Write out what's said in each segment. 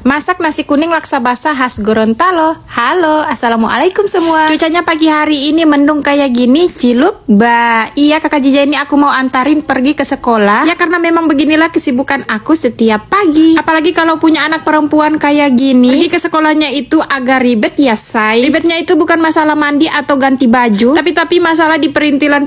Masak nasi kuning laksa basah khas Gorontalo. Halo, assalamualaikum semua. Cuacanya pagi hari ini mendung kayak gini, ciluk ba. Iya, kakak Jija ini aku mau antarin pergi ke sekolah. Ya karena memang beginilah kesibukan aku setiap pagi. Apalagi kalau punya anak perempuan kayak gini, pergi ke sekolahnya itu agak ribet ya say. Ribetnya itu bukan masalah mandi atau ganti baju, tapi masalah di perintilan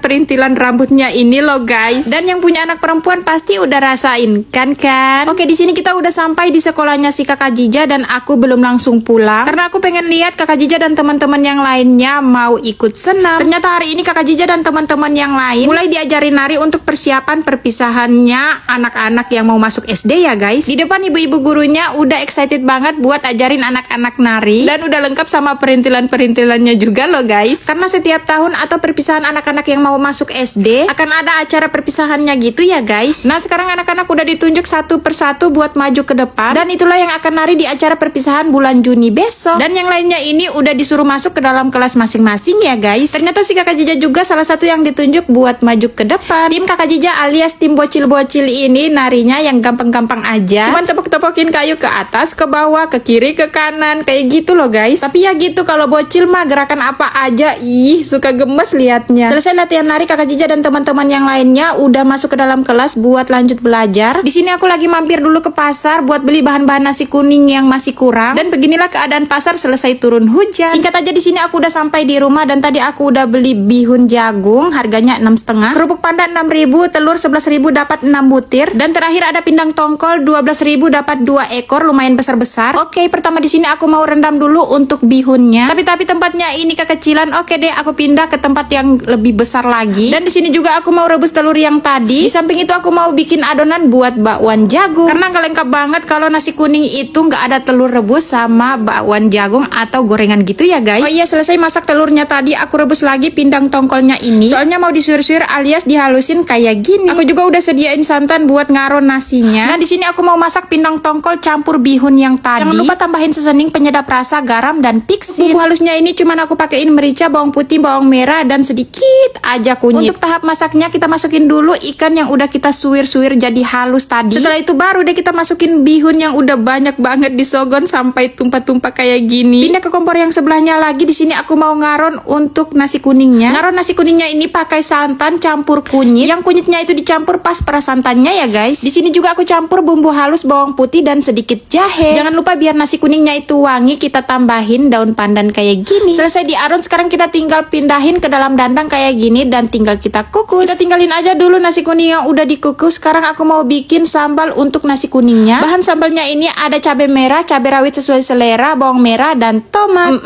rambutnya ini loh guys. Dan yang punya anak perempuan pasti udah rasain kan? Oke, di sini kita udah sampai di sekolahnya si kakak Jija dan aku belum langsung pulang karena aku pengen lihat kakak Jija dan teman-teman yang lainnya mau ikut senam. Ternyata hari ini kakak Jija dan teman-teman yang lain mulai diajarin nari untuk persiapan perpisahannya anak-anak yang mau masuk SD ya guys. Di depan ibu-ibu gurunya udah excited banget buat ajarin anak-anak nari dan udah lengkap sama perintilannya juga loh guys. Karena setiap tahun atau perpisahan anak-anak yang mau masuk SD akan ada acara perpisahannya gitu ya guys. Nah sekarang anak-anak udah ditunjuk satu persatu buat maju ke depan dan itulah yang akan nari di acara perpisahan bulan Juni besok. Dan yang lainnya ini udah disuruh masuk ke dalam kelas masing-masing ya guys. Ternyata si kakak Jija juga salah satu yang ditunjuk buat maju ke depan. Tim kakak Jija alias tim bocil-bocil ini narinya yang gampang-gampang aja, cuman tepok-tepokin kayu ke atas, ke bawah, ke kiri, ke kanan, kayak gitu loh guys. Tapi ya gitu, kalau bocil mah gerakan apa aja suka gemes liatnya. Selesai latihan nari, kakak Jija dan teman-teman yang lainnya udah masuk ke dalam kelas buat lanjut belajar. Di sini aku lagi mampir dulu ke pasar buat beli bahan-bahan nasi kuning yang masih kurang. Dan beginilah keadaan pasar selesai turun hujan. Singkat aja di sini aku udah sampai di rumah dan tadi aku udah beli bihun jagung harganya 6,5, kerupuk panda 6.000, telur 11.000 dapat 6 butir, dan terakhir ada pindang tongkol 12.000 dapat 2 ekor lumayan besar-besar. Oke, pertama di sini aku mau rendam dulu untuk bihunnya. Tapi tempatnya ini kekecilan. Oke deh, aku pindah ke tempat yang lebih besar lagi. Dan di sini juga aku mau rebus telur yang tadi. Di samping itu aku mau bikin adonan buat bakwan jagung. Karena nggak lengkap banget kalau nasi kuning itu nggak ada telur rebus sama bakwan jagung atau gorengan gitu ya guys. Oh iya, selesai masak telurnya tadi aku rebus lagi pindang tongkolnya ini. Soalnya mau disuir-suir alias dihalusin kayak gini. Aku juga udah sediain santan buat ngaron nasinya. Nah di sini aku mau masak pindang tongkol campur bihun yang tadi. Jangan lupa tambahin seasoning penyedap rasa, garam dan pixin. Bumbu halusnya ini cuman aku pakein merica, bawang putih, bawang merah dan sedikit aja kunyit. Untuk tahap masaknya kita masukin dulu ikan yang udah kita suir-suir jadi halus tadi. Setelah itu baru deh kita masukin bihun yang udah banyak banget disogon sampai tumpah-tumpah kayak gini. Pindah ke kompor yang sebelahnya lagi. Di sini aku mau ngaron untuk nasi kuningnya. Ngaron nasi kuningnya ini pakai santan campur kunyit. Yang kunyitnya itu dicampur pas perasantannya ya guys. Di sini juga aku campur bumbu halus, bawang putih dan sedikit jahe. Jangan lupa biar nasi kuningnya itu wangi kita tambahin daun pandan kayak gini. Selesai diaron, sekarang kita tinggal pindahin ke dalam dandang kayak gini dan tinggal kita kukus. Kita tinggalin aja dulu nasi kuning yang udah dikukus. Sekarang aku mau bikin sambal untuk nasi kuningnya. Bahan sambalnya ini ada cabai merah, cabai rawit sesuai selera, bawang merah dan tomat.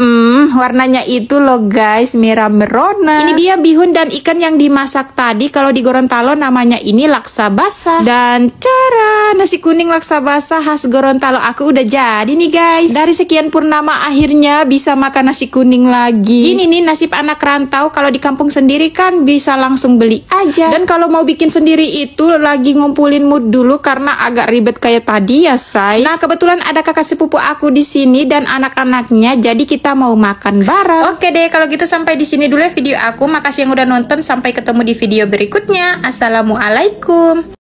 Warnanya itu loh guys, merah merona. Ini dia bihun dan ikan yang dimasak tadi. Kalau di Gorontalo namanya ini laksa basah. Dan cara nasi kuning laksa basah khas Gorontalo aku udah jadi nih guys. Dari sekian purnama akhirnya bisa makan nasi kuning lagi. Ini nih nasib anak rantau, kalau di kampung sendiri kan bisa langsung beli aja. Dan kalau mau bikin sendiri itu lagi ngumpulin mood dulu karena agak ribet kayak tadi ya say. Nah kebetulan ada kakak sepupu aku di sini dan anak-anaknya, jadi kita mau makan bareng. Oke deh, kalau gitu sampai di sini dulu ya video aku. Makasih yang udah nonton, sampai ketemu di video berikutnya. Assalamualaikum.